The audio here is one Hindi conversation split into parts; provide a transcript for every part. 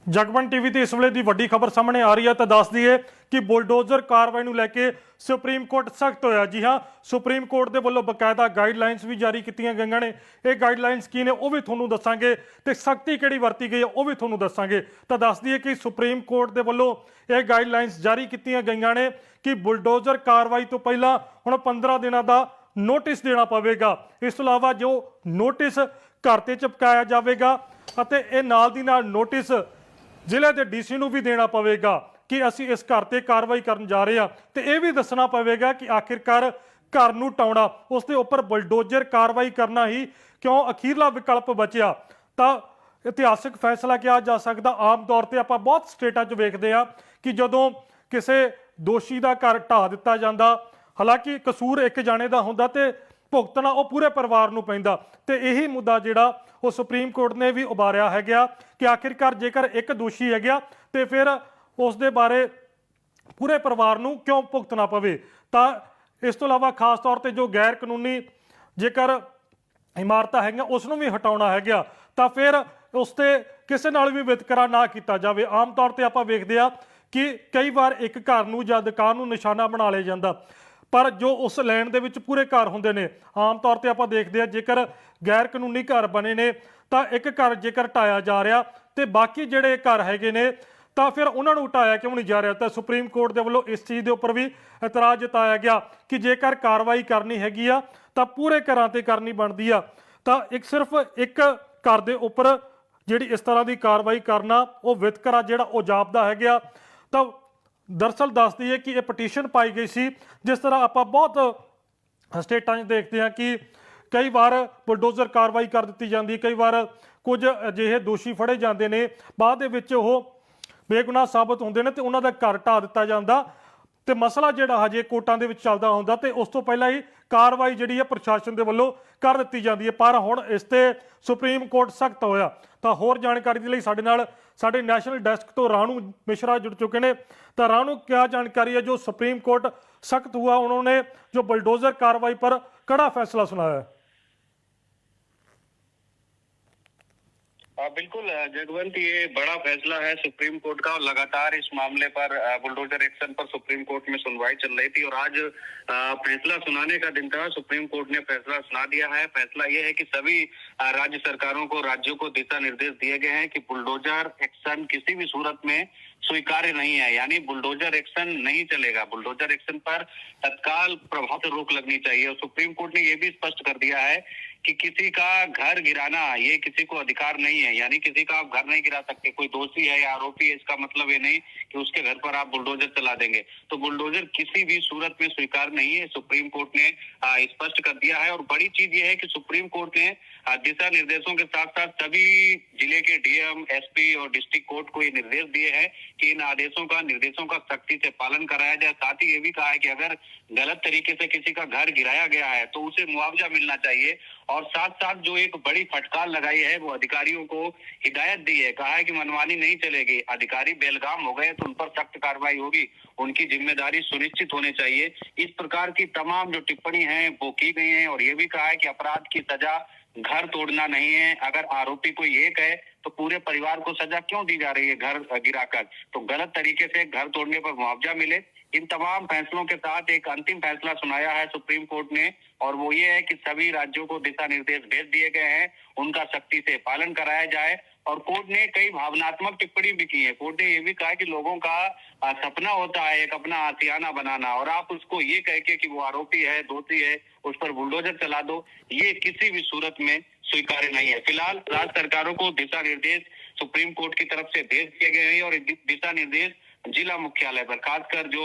ਜਗਬਾਣੀ ਟੀਵੀ ਤੇ ਇਸ ਵੇਲੇ ਦੀ ਵੱਡੀ ਖਬਰ ਸਾਹਮਣੇ ਆ ਰਹੀ ਹੈ ਤਾਂ ਦੱਸ ਦਈਏ ਕਿ ਬੁਲਡੋਜ਼ਰ ਕਾਰਵਾਈ ਨੂੰ ਲੈ ਕੇ ਸੁਪਰੀਮ ਕੋਰਟ ਸਖਤ ਹੋਇਆ। ਜੀ ਹਾਂ, ਸੁਪਰੀਮ ਕੋਰਟ ਦੇ ਵੱਲੋਂ ਬਕਾਇਦਾ ਗਾਈਡਲਾਈਨਸ ਵੀ ਜਾਰੀ ਕੀਤੀਆਂ ਗਈਆਂ ਨੇ। ਇਹ ਗਾਈਡਲਾਈਨਸ ਕੀ ਨੇ ਉਹ ਵੀ ਤੁਹਾਨੂੰ ਦੱਸਾਂਗੇ ਤੇ ਸਖਤੀ ਕਿਹੜੀ ਵਰਤੀ ਗਈ ਹੈ ਉਹ ਵੀ ਤੁਹਾਨੂੰ ਦੱਸਾਂਗੇ। ਤਾਂ ਦੱਸ ਦਈਏ ਕਿ ਸੁਪਰੀਮ ਕੋਰਟ ਦੇ ਵੱਲੋਂ ਇਹ ਗਾਈਡਲਾਈਨਸ ਜਾਰੀ ਕੀਤੀਆਂ ਗਈਆਂ ਨੇ ਕਿ ਬੁਲਡੋਜ਼ਰ ਕਾਰਵਾਈ ਤੋਂ ਪਹਿਲਾਂ ਹੁਣ 15 ਦਿਨਾਂ ਦਾ ਨੋਟਿਸ ਦੇਣਾ ਪਵੇਗਾ। ਇਸ ਤੋਂ ਇਲਾਵਾ ਜੋ ਨੋਟਿਸ ਘਰ ਤੇ ਚਿਪਕਾਇਆ ਜਾਵੇਗਾ ਅਤੇ ਇਹ ਨਾਲ ਦੀ ਨਾਲ ਨੋਟਿਸ ਜ਼ਿਲ੍ਹੇ ਦੇ ਡੀਸੀ ਨੂੰ ਵੀ ਦੇਣਾ ਪਵੇਗਾ ਕਿ ਅਸੀਂ ਇਸ ਘਰ ਤੇ ਕਾਰਵਾਈ ਕਰਨ ਜਾ ਰਹੇ ਹਾਂ ਤੇ ਇਹ ਵੀ ਦੱਸਣਾ ਪਵੇਗਾ ਕਿ ਆਖਿਰਕਾਰ ਘਰ ਨੂੰ ਟਾਉਣਾ ਉਸ ਦੇ ਉੱਪਰ ਬੁਲਡੋਜ਼ਰ ਕਾਰਵਾਈ ਕਰਨਾ ਹੀ ਕਿਉਂ ਅਖੀਰਲਾ ਵਿਕਲਪ ਬਚਿਆ। ਤਾਂ ਇਤਿਹਾਸਕ ਫੈਸਲਾ ਕਿਹਾ ਜਾ ਸਕਦਾ। ਆਮ ਤੌਰ ਤੇ ਆਪਾਂ ਬਹੁਤ ਸਟੇਟਾਂ 'ਚ ਵੇਖਦੇ ਹਾਂ ਕਿ ਜਦੋਂ ਕਿਸੇ ਦੋਸ਼ੀ ਦਾ ਘਰ ਢਾਹ ਦਿੱਤਾ ਜਾਂਦਾ, ਹਾਲਾਂਕਿ ਕਸੂਰ ਇੱਕ ਜਾਣੇ ਦਾ ਹੁੰਦਾ ਤੇ ਭੁਗਤਣਾ ਉਹ ਪੂਰੇ ਪਰਿਵਾਰ ਨੂੰ ਪੈਂਦਾ। ਤੇ ਇਹੀ ਮੁੱਦਾ ਜਿਹੜਾ ਉਹ ਸੁਪਰੀਮ ਕੋਰਟ ਨੇ ਵੀ ਉਭਾਰਿਆ ਹੈਗਾ ਕਿ ਆਖਿਰਕਾਰ ਜੇਕਰ ਇੱਕ ਦੋਸ਼ੀ ਹੈ ਗਿਆ ਤੇ ਫਿਰ ਉਸ ਦੇ ਬਾਰੇ ਪੂਰੇ ਪਰਿਵਾਰ ਨੂੰ ਕਿਉਂ ਭੁਗਤਣਾ ਪਵੇ। ਤਾਂ ਇਸ ਤੋਂ ਇਲਾਵਾ ਖਾਸ ਤੌਰ ਤੇ ਜੋ ਗੈਰ ਕਾਨੂੰਨੀ ਜੇਕਰ ਇਮਾਰਤਾਂ ਹੈਗੀਆਂ ਉਸ ਨੂੰ ਵੀ ਹਟਾਉਣਾ ਹੈਗਾ ਤਾਂ ਫਿਰ ਉਸ ਤੇ ਕਿਸੇ ਨਾਲ ਵੀ ਵਿਤਕਰਾ ਨਾ ਕੀਤਾ ਜਾਵੇ। ਆਮ ਤੌਰ ਤੇ ਆਪਾਂ ਵੇਖਦੇ ਆ ਕਿ ਕਈ ਵਾਰ ਇੱਕ ਘਰ ਨੂੰ ਜਾਂ ਦੁਕਾਨ ਨੂੰ ਨਿਸ਼ਾਨਾ ਬਣਾ ਲਿਆ ਜਾਂਦਾ, ਪਰ ਜੋ ਉਸ ਲੈਣ ਦੇ ਵਿੱਚ ਪੂਰੇ ਘਰ ਹੁੰਦੇ ਨੇ। ਆਮ ਤੌਰ ਤੇ ਆਪਾਂ ਦੇਖਦੇ ਆ ਜੇਕਰ ਗੈਰ ਕਾਨੂੰਨੀ ਘਰ ਬਣੇ ਨੇ ਤਾਂ ਇੱਕ ਘਰ ਜੇਕਰ ਢਾਇਆ ਜਾ ਰਿਹਾ ਤੇ ਬਾਕੀ ਜਿਹੜੇ ਘਰ ਹੈਗੇ ਨੇ ਤਾਂ ਫਿਰ ਉਹਨਾਂ ਨੂੰ ਹਟਾਇਆ ਕਿਉਂ ਨਹੀਂ ਜਾ ਰਿਹਾ। ਤਾਂ ਸੁਪਰੀਮ ਕੋਰਟ ਦੇ ਵੱਲੋਂ ਇਸ ਚੀਜ਼ ਦੇ ਉੱਪਰ ਵੀ ਇਤਰਾਜ਼ ਜਤਾਇਆ ਗਿਆ ਕਿ ਜੇਕਰ ਕਾਰਵਾਈ ਕਰਨੀ ਹੈਗੀ ਆ ਤਾਂ ਪੂਰੇ ਘਰਾਂ ਤੇ ਕਰਨੀ ਬਣਦੀ ਆ। ਤਾਂ ਸਿਰਫ ਇੱਕ ਘਰ ਦੇ ਉੱਪਰ ਜਿਹੜੀ ਇਸ ਤਰ੍ਹਾਂ ਦੀ ਕਾਰਵਾਈ ਕਰਨਾ ਉਹ ਵਿਤਕਰਾ ਜਿਹੜਾ ਉਹ ਜਾਪਦਾ ਹੈਗਾ। ਤਾਂ ਦਰਅਸਲ ਦੱਸ ਦਈਏ ਕਿ ਇਹ ਪਟੀਸ਼ਨ ਪਾਈ ਗਈ ਸੀ। ਜਿਸ ਤਰ੍ਹਾਂ ਆਪਾਂ ਬਹੁਤ ਸਟੇਟਾਂ 'ਚ ਦੇਖਦੇ ਹਾਂ ਕਿ ਕਈ ਵਾਰ ਬੁਲਡੋਜ਼ਰ ਕਾਰਵਾਈ ਕਰ ਦਿੱਤੀ ਜਾਂਦੀ, ਕਈ ਵਾਰ ਕੁਝ ਅਜਿਹੇ ਦੋਸ਼ੀ ਫੜੇ ਜਾਂਦੇ ਨੇ ਬਾਅਦ ਦੇ ਵਿੱਚ ਉਹ ਬੇਗੁਨਾਹ ਸਾਬਤ ਹੁੰਦੇ ਨੇ ਤੇ ਉਹਨਾਂ ਦਾ ਘਰ ਢਾਹ ਦਿੱਤਾ ਜਾਂਦਾ ਤੇ ਮਸਲਾ ਜਿਹੜਾ ਹਜੇ ਕੋਰਟਾਂ ਦੇ ਵਿੱਚ ਚੱਲਦਾ ਹੁੰਦਾ ਤੇ ਉਸ ਤੋਂ ਪਹਿਲਾਂ ਹੀ ਕਾਰਵਾਈ ਜਿਹੜੀ ਹੈ ਪ੍ਰਸ਼ਾਸਨ ਦੇ ਵੱਲੋਂ ਕਰ ਦਿੱਤੀ ਜਾਂਦੀ ਹੈ। ਪਰ ਹੁਣ ਇਸ ਤੇ ਸੁਪਰੀਮ ਕੋਰਟ ਸਖਤ ਹੋਇਆ। ਤਾਂ ਹੋਰ ਜਾਣਕਾਰੀ ਦੇ ਲਈ ਸਾਡੇ ਨਾਲ ਸਾਡੇ ਨੈਸ਼ਨਲ ਡੈਸਕ ਤੋਂ ਰਾਣੂ मिश्रा जुड़ चुके हैं। तो रानू, क्या जानकारी है जो सुप्रीम कोर्ट सख्त हुआ, उन्होंने जो बुलडोजर कार्रवाई पर कड़ा फैसला सुनाया है? बिल्कुल जगवंत, ये बड़ा फैसला है सुप्रीम कोर्ट का और लगातार इस मामले पर बुलडोजर एक्शन पर सुप्रीम कोर्ट में सुनवाई चल रही थी और आज फैसला सुनाने का दिन था। सुप्रीम कोर्ट ने फैसला सुना दिया है। फैसला ये है कि सभी राज्य सरकारों को, राज्यों को दिशा निर्देश दिए गए हैं कि बुलडोजर एक्शन किसी भी सूरत में स्वीकार्य नहीं है, यानी बुलडोजर एक्शन नहीं चलेगा। बुलडोजर एक्शन पर तत्काल प्रभाव से रोक लगनी चाहिए। और सुप्रीम कोर्ट ने यह भी स्पष्ट कर दिया है कि किसी का घर गिराना ये किसी को अधिकार नहीं है, यानी किसी का आप घर नहीं गिरा सकते। कोई दोषी है या आरोपी है, इसका मतलब ये नहीं कि उसके घर पर आप बुलडोजर चला देंगे। तो बुलडोजर किसी भी सूरत में स्वीकार नहीं है, सुप्रीम कोर्ट ने स्पष्ट कर दिया है। और बड़ी चीज ये है कि सुप्रीम कोर्ट ने दिशा निर्देशों के साथ साथ सभी जिले के डीएम, एसपी और डिस्ट्रिक्ट कोर्ट को ये निर्देश दिए हैं कि इन आदेशों का, निर्देशों का सख्ती से पालन कराया जाए। साथ ही ये भी कहा है कि अगर गलत तरीके से किसी का घर गिराया गया है तो उसे मुआवजा मिलना चाहिए। और साथ साथ जो एक बड़ी फटकार लगाई है वो अधिकारियों को हिदायत दी है, कहा है कि मनमानी नहीं चलेगी। अधिकारी बेलगाम हो गए तो उन पर सख्त कार्रवाई होगी, उनकी जिम्मेदारी सुनिश्चित होने चाहिए। इस प्रकार की तमाम जो टिप्पणी है वो की गई है। और ये भी कहा है कि अपराध की सजा घर तोड़ना नहीं है। अगर आरोपी कोई एक है तो पूरे परिवार को सजा क्यों दी जा रही है घर गिराकर? तो गलत तरीके से घर तोड़ने पर मुआवजा मिले। इन तमाम फैसलों के साथ एक अंतिम फैसला सुनाया है सुप्रीम कोर्ट ने और वो ये है कि सभी राज्यों को दिशा निर्देश भेज दिए गए हैं, उनका सख्ती से पालन कराया जाए। और कोर्ट ने कई भावनात्मक टिप्पणी भी की है। कोर्ट ने ये भी कहा कि लोगों का सपना होता है एक अपना आशियाना बनाना, और आप उसको ये कह के कि वो आरोपी है, दोषी है, उस पर बुलडोजर चला दो, ये किसी भी सूरत में स्वीकार्य नहीं है। फिलहाल राज्य सरकारों को दिशा निर्देश सुप्रीम कोर्ट की तरफ से भेज दिए गए हैं और दिशा निर्देश जिला मुख्यालय पर, खासकर जो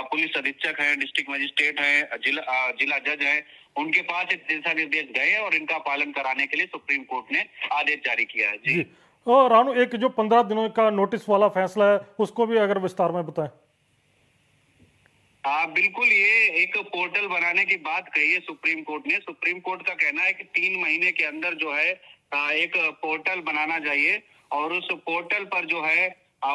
पुलिस अधीक्षक हैं, डिस्ट्रिक्ट मजिस्ट्रेट हैं, जिला जज हैं, उनके पास दिशा निर्देश गए हैं और इनका पालन कराने के लिए सुप्रीम कोर्ट ने आदेश जारी किया है। जी और रानू, एक जो 15 दिनों का नोटिस वाला फैसला है उसको भी अगर विस्तार में बताएं। हाँ बिल्कुल, ये एक पोर्टल बनाने की बात कही है सुप्रीम कोर्ट ने। सुप्रीम कोर्ट का कहना है कि 3 महीने के अंदर जो है एक पोर्टल बनाना चाहिए और उस पोर्टल पर जो है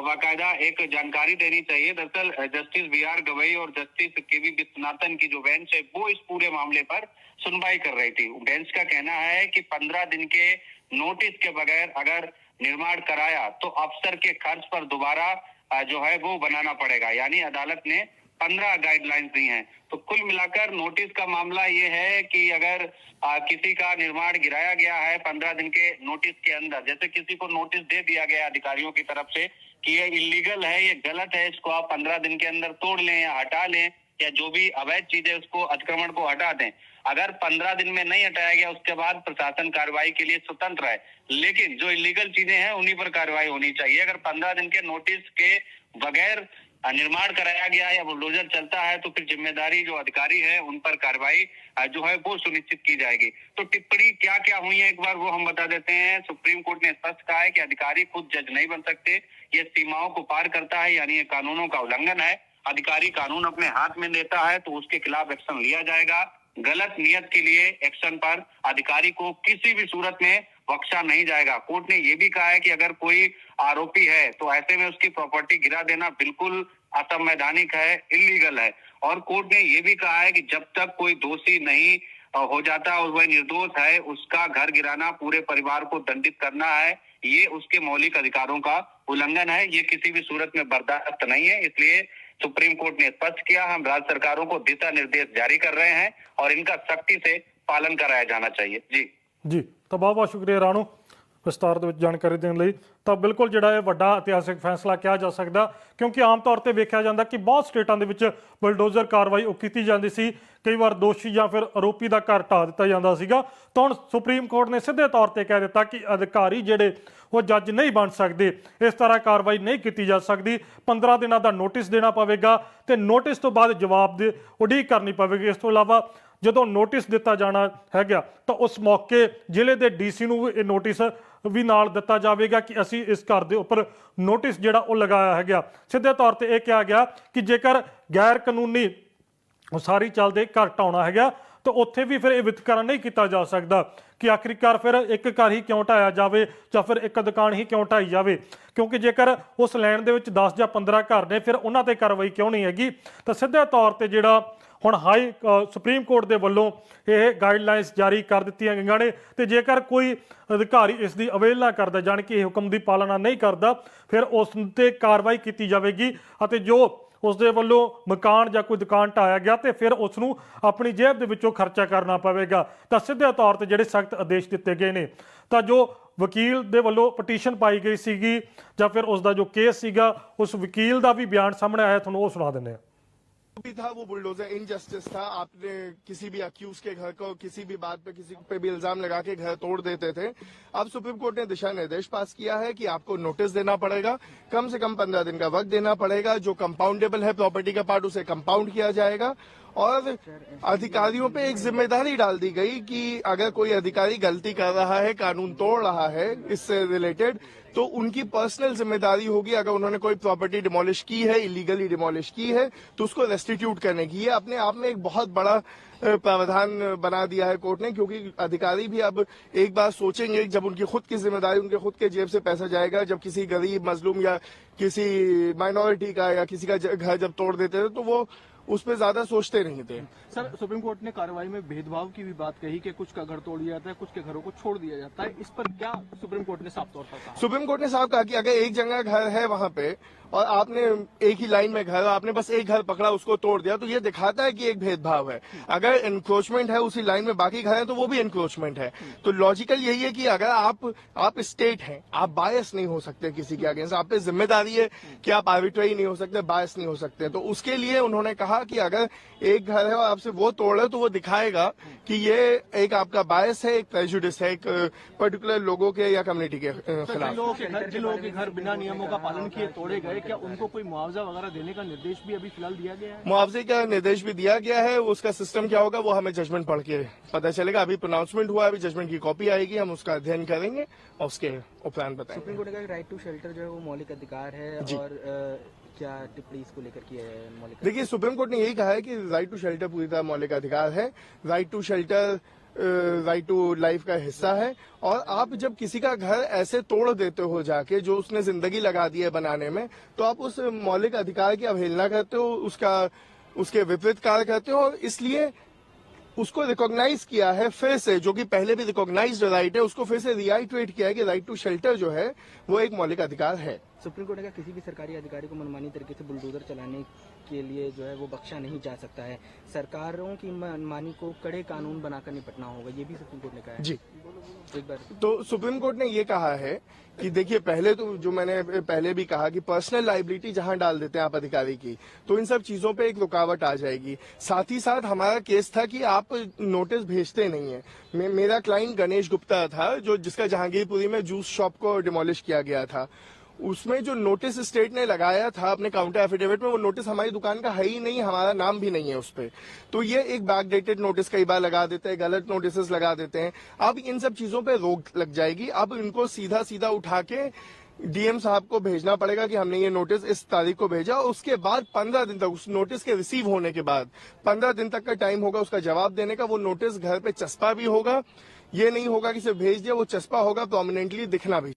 बाकायदा एक जानकारी देनी चाहिए। दरअसल जस्टिस बी.आर. गवई और जस्टिस के.वी. विश्वनाथन की जो बेंच है वो इस पूरे मामले पर सुनवाई कर रही थी। बेंच का कहना है कि 15 दिन के नोटिस के बगैर अगर निर्माण कराया तो अफसर के खर्च पर दोबारा जो है वो बनाना पड़ेगा। यानी अदालत ने 15 गाइडलाइंस दी हैं। तो कुल मिलाकर नोटिस का मामला ये है कि अगर किसी का निर्माण गिराया गया है 15 दिन के नोटिस के अंदर, जैसे किसी को नोटिस दे दिया गया अधिकारियों की तरफ से कि ये इलीगल है, ये गलत है, इसको आप 15 दिन के अंदर तोड़ लें या हटा लें या जो भी अवैध चीजें उसको अतिक्रमण को हटा दें। अगर 15 दिन में नहीं हटाया गया उसके बाद प्रशासन कार्रवाई के लिए स्वतंत्र है, लेकिन जो इलीगल चीजें हैं उन्हीं पर कार्रवाई होनी चाहिए। अगर 15 दिन के नोटिस के बगैर निर्माण कराया गया या बुलडोजर चलता है तो फिर जिम्मेदारी जो अधिकारी है उन पर कार्रवाई जो है वो सुनिश्चित की जाएगी। तो टिप्पणी क्या क्या हुई है एक बार वो हम बता देते हैं। सुप्रीम कोर्ट ने स्पष्ट कहा है कि अधिकारी खुद जज नहीं बन सकते, ये सीमाओं को पार करता है, यानी ये कानूनों का उल्लंघन है। अधिकारी कानून अपने हाथ में लेता है तो उसके खिलाफ एक्शन लिया जाएगा। गलत नियत के लिए एक्शन पर अधिकारी को किसी भी सूरत में बख्शा नहीं जाएगा। कोर्ट ने ये भी कहा है कि अगर कोई आरोपी है तो ऐसे में उसकी प्रॉपर्टी गिरा देना बिल्कुल असंवैधानिक है, इलीगल है। और कोर्ट ने ये भी कहा है कि जब तक कोई दोषी नहीं हो जाता और वह निर्दोष है, उसका घर गिराना, पूरे परिवार को दंडित करना है, ये उसके मौलिक अधिकारों का उल्लंघन है। ये किसी भी सूरत में बर्दाश्त नहीं है। इसलिए सुप्रीम कोर्ट ने स्पष्ट किया, हम राज्य सरकारों को दिशा निर्देश जारी कर रहे हैं और इनका सख्ती से पालन कराया जाना चाहिए। जी तो बहुत बहुत शुक्रिया राणू विस्तार ਦੇ ਵਿੱਚ ਜਾਣਕਾਰੀ ਦੇਣ ਲਈ। ਤਾਂ ਬਿਲਕੁਲ ਜਿਹੜਾ ਇਹ ਵੱਡਾ ਇਤਿਹਾਸਿਕ ਫੈਸਲਾ ਕਿਹਾ ਜਾ ਸਕਦਾ, ਕਿਉਂਕਿ ਆਮ ਤੌਰ ਤੇ ਵੇਖਿਆ ਜਾਂਦਾ ਕਿ ਬਹੁਤ ਸਟੇਟਾਂ ਦੇ ਵਿੱਚ ਬਲਡੋਜ਼ਰ ਕਾਰਵਾਈ ਉਹ ਕੀਤੀ ਜਾਂਦੀ ਸੀ। ਕਈ ਵਾਰ ਦੋਸ਼ੀ ਜਾਂ ਫਿਰ ਆਰੋਪੀ ਦਾ ਘਰ ਢਾਹ ਦਿੱਤਾ ਜਾਂਦਾ ਸੀਗਾ। ਤਾਂ ਹੁਣ ਸੁਪਰੀਮ ਕੋਰਟ ਨੇ ਸਿੱਧੇ ਤੌਰ ਤੇ ਕਹਿ ਦਿੱਤਾ ਕਿ ਅਧਿਕਾਰੀ ਜਿਹੜੇ ਉਹ ਜੱਜ ਨਹੀਂ ਬਣ ਸਕਦੇ, ਇਸ ਤਰ੍ਹਾਂ ਕਾਰਵਾਈ ਨਹੀਂ ਕੀਤੀ ਜਾ ਸਕਦੀ। 15 ਦਿਨਾਂ ਦਾ ਨੋਟਿਸ ਦੇਣਾ ਪਵੇਗਾ ਤੇ ਨੋਟਿਸ ਤੋਂ ਬਾਅਦ ਜਵਾਬ ਦੀ ਉਡੀਕ ਕਰਨੀ ਪਵੇਗੀ। ਇਸ ਤੋਂ ਇਲਾਵਾ ਜਦੋਂ ਨੋਟਿਸ ਦਿੱਤਾ ਜਾਣਾ ਹੈਗਾ ਤਾਂ ਉਸ ਮੌਕੇ ਜ਼ਿਲ੍ਹੇ ਦੇ ਡੀਸੀ ਨੂੰ ਇਹ ਨੋਟਿਸ ਵੀ ਨਾਲ ਦਿੱਤਾ ਜਾਵੇਗਾ ਕਿ ਅਸੀਂ ਇਸ ਘਰ ਦੇ ਉੱਪਰ ਨੋਟਿਸ ਜਿਹੜਾ ਉਹ ਲਗਾਇਆ ਹੈਗਾ। ਸਿੱਧੇ ਤੌਰ ਤੇ ਇਹ ਕਿਹਾ ਗਿਆ ਕਿ ਜੇਕਰ ਗੈਰ ਕਾਨੂੰਨੀ ਉਸਾਰੀ ਚੱਲਦੇ ਘਰ ਢਾਉਣਾ ਹੈਗਾ ਤਾਂ ਉੱਥੇ ਵੀ ਫਿਰ ਇਹ ਵਿਤਕਰਾ ਨਹੀਂ ਕੀਤਾ ਜਾ ਸਕਦਾ ਕਿ ਆਖਿਰਕਾਰ ਫਿਰ ਇੱਕ ਘਰ ਹੀ ਕਿਉਂ ਢਾਇਆ ਜਾਵੇ ਜਾਂ ਫਿਰ ਇੱਕ ਦੁਕਾਨ ਹੀ ਕਿਉਂ ਢਾਈ ਜਾਵੇ, ਕਿਉਂਕਿ ਜੇਕਰ ਉਸ ਲੈਣ ਦੇ ਵਿੱਚ 10 ਜਾਂ 15 ਘਰ ਨੇ ਫਿਰ ਉਹਨਾਂ ਤੇ ਕਾਰਵਾਈ ਕਿਉਂ ਨਹੀਂ ਹੈਗੀ। ਤਾਂ ਸਿੱਧੇ ਤੌਰ ਤੇ ਜਿਹੜਾ ਹੁਣ ਸੁਪਰੀਮ ਕੋਰਟ ਦੇ ਵੱਲੋਂ ਇਹ ਗਾਈਡਲਾਈਨਸ ਜਾਰੀ ਕਰ ਦਿੱਤੀਆਂ ਗਈਆਂ ਨੇ ਤੇ ਜੇਕਰ ਕੋਈ ਅਧਿਕਾਰੀ ਇਸ ਦੀ ਅਵਹੇਲਨਾ ਕਰਦਾ, ਜਾਣੀ ਕਿ ਇਹ ਹੁਕਮ ਦੀ ਪਾਲਣਾ ਨਹੀਂ ਕਰਦਾ, ਫਿਰ ਉਸ ਤੇ ਕਾਰਵਾਈ ਕੀਤੀ ਜਾਵੇਗੀ ਅਤੇ ਜੋ ਉਸ ਦੇ ਵੱਲੋਂ ਮਕਾਨ ਜਾਂ ਕੋਈ ਦੁਕਾਨ ਢਾਇਆ ਗਿਆ ਤੇ ਫਿਰ ਉਸ ਨੂੰ ਆਪਣੀ ਜੇਬ ਦੇ ਵਿੱਚੋਂ ਖਰਚਾ ਕਰਨਾ ਪਵੇਗਾ। ਤਾਂ ਸਿੱਧੇ ਤੌਰ ਤੇ ਜਿਹੜੇ ਸਖਤ ਆਦੇਸ਼ ਦਿੱਤੇ ਗਏ ਨੇ। ਤਾਂ ਜੋ ਵਕੀਲ ਦੇ ਵੱਲੋਂ ਪਟੀਸ਼ਨ ਪਾਈ ਗਈ ਸੀਗੀ ਜਾਂ ਫਿਰ ਉਸ ਦਾ ਜੋ ਕੇਸ ਸੀਗਾ, ਉਸ ਵਕੀਲ ਦਾ ਵੀ ਬਿਆਨ ਸਾਹਮਣੇ ਆਇਆ, ਤੁਹਾਨੂੰ ਉਹ ਸੁਣਾ ਦਿੰਦੇ ਹਾਂ। भी था वो बुलडोजर इनजस्टिस था। आपने किसी भी अक्यूज के घर को किसी भी बात पे किसी पे भी इल्जाम लगा के घर तोड़ देते थे। अब सुप्रीम कोर्ट ने दिशा निर्देश पास किया है कि आपको नोटिस देना पड़ेगा, कम से कम 15 दिन का वक्त देना पड़ेगा। जो कंपाउंडेबल है प्रॉपर्टी का पार्ट उसे कंपाउंड किया जाएगा और अधिकारियों पे एक जिम्मेदारी डाल दी गई कि अगर कोई अधिकारी गलती कर रहा है, कानून तोड़ रहा है इससे रिलेटेड, तो उनकी पर्सनल जिम्मेदारी होगी। अगर उन्होंने कोई प्रॉपर्टी डिमोलिश की है, इलीगली डिमोलिश की है, तो उसको रेस्टिट्यूट करने की। ये अपने आप में एक बहुत बड़ा प्रावधान बना दिया है कोर्ट ने, क्योंकि अधिकारी भी अब एक बार सोचेंगे जब उनकी खुद की जिम्मेदारी, उनके खुद के जेब से पैसा जाएगा। जब किसी गरीब मजलूम या किसी माइनॉरिटी का या किसी का घर जब तोड़ देते थे तो वो उस पर ज्यादा सोचते नहीं थे। सर, सुप्रीम कोर्ट ने कार्रवाई में भेदभाव की भी बात कही कि कुछ का घर तोड़ दिया जाता है, कुछ के घरों को छोड़ दिया जाता है। इस पर क्या सुप्रीम कोर्ट ने साफ तौर पर कहा? सुप्रीम कोर्ट ने साफ कहा कि अगर एक जगह घर है वहां पे और आपने एक ही लाइन में घर, आपने बस एक घर पकड़ा उसको तोड़ दिया, तो ये दिखाता है कि एक भेदभाव है। अगर एनक्रोचमेंट है उसी लाइन में बाकी घर है तो वो भी एनक्रोचमेंट है। तो लॉजिकल यही है कि अगर आप स्टेट हैं, आप बायस नहीं हो सकते किसी के अगेंस्ट, आप पे जिम्मेदारी है कि आप आर्बिट्रेरी नहीं हो सकते, बायस नहीं हो सकते। तो उसके लिए उन्होंने कहा कि अगर एक घर है और आपसे वो तोड़ है तो वो दिखाएगा कि ये एक आपका बायस है, एक प्रेजुडिस है, एक पर्टिकुलर लोगों के या कम्युनिटी के खिलाफ। जिन लोगों के घर बिना नियमों का पालन किए तोड़े गए, क्या उनको कोई मुआवजा वगैरह देने का निर्देश भी अभी फिलहाल दिया गया है? मुआवजे का निर्देश भी दिया गया है। उसका सिस्टम क्या होगा वो हमें जजमेंट पढ़ के पता चलेगा। अभी प्रोनाउंसमेंट हुआ है, अभी जजमेंट की कॉपी आएगी, हम उसका अध्ययन करेंगे और उसके उपरांत बताएंगे। सुप्रीम कोर्ट ने कहा राइट टू शेल्टर जो है वो मौलिक अधिकार है और क्या टिप्पणी इसको लेकर किया है मौलिक? देखिए, सुप्रीम कोर्ट ने यही कहा है कि राइट टू शेल्टर पूरी तरह मौलिक अधिकार है। Right to shelter right to life का हिस्सा है। और आप जब किसी का घर ऐसे तोड़ देते हो जाके, जो उसने जिंदगी लगा दी है बनाने में, तो आप उस मौलिक अधिकार की अवहेलना करते हो, उसके विपरीत कार्य करते हो। और इसलिए उसको रिकॉग्नाइज किया है फिर से, जो कि पहले भी रिकॉग्नाइज्ड राइट है, उसको फिर से रिआइट्रेट किया है कि राइट टू शेल्टर जो है वो एक मौलिक अधिकार है। सुप्रीम कोर्ट ने कहा किसी भी सरकारी अधिकारी को मनमानी तरीके से बुलडोजर चलाने के लिए जो है वो बख्शा नहीं जा सकता है। सरकारों की मनमानी को कड़े कानून बनाकर निपटना होगा, ये भी सुप्रीम कोर्ट ने कहा है। जी, एक बार तो सुप्रीम कोर्ट ने ये कहा है कि देखिए, पहले तो जो मैंने पहले भी कहा कि पर्सनल लाइबिलिटी जहां डाल देते हैं आप अधिकारी की, तो इन सब चीजों पे एक रुकावट आ जाएगी। साथ ही साथ हमारा केस था कि आप नोटिस भेजते नहीं है। मेरा क्लाइंट गणेश गुप्ता था, जो जिसका जहांगीरपुरी में जूस शॉप को डिमोलिश किया गया था। उसमें जो नोटिस स्टेट ने लगाया था अपने काउंटर एफिडेविट में, वो नोटिस हमारी दुकान का है ही नहीं, हमारा नाम भी नहीं है उस पे। तो ये एक बैकडेटेड नोटिस कई बार लगा देते हैं, गलत नोटिस लगा देते हैं। अब इन सब चीजों पे रोक लग जाएगी। अब इनको सीधा सीधा उठा के डीएम साहब को भेजना पड़ेगा कि हमने ये नोटिस इस तारीख को भेजा। उसके बाद 15 दिन तक, उस नोटिस के रिसीव होने के बाद 15 दिन तक का टाइम होगा उसका जवाब देने का। वो नोटिस घर पे चस्पा भी होगा, ये नहीं होगा कि सिर्फ भेज दिया, वो चस्पा होगा, प्रोमिनेंटली दिखना भी।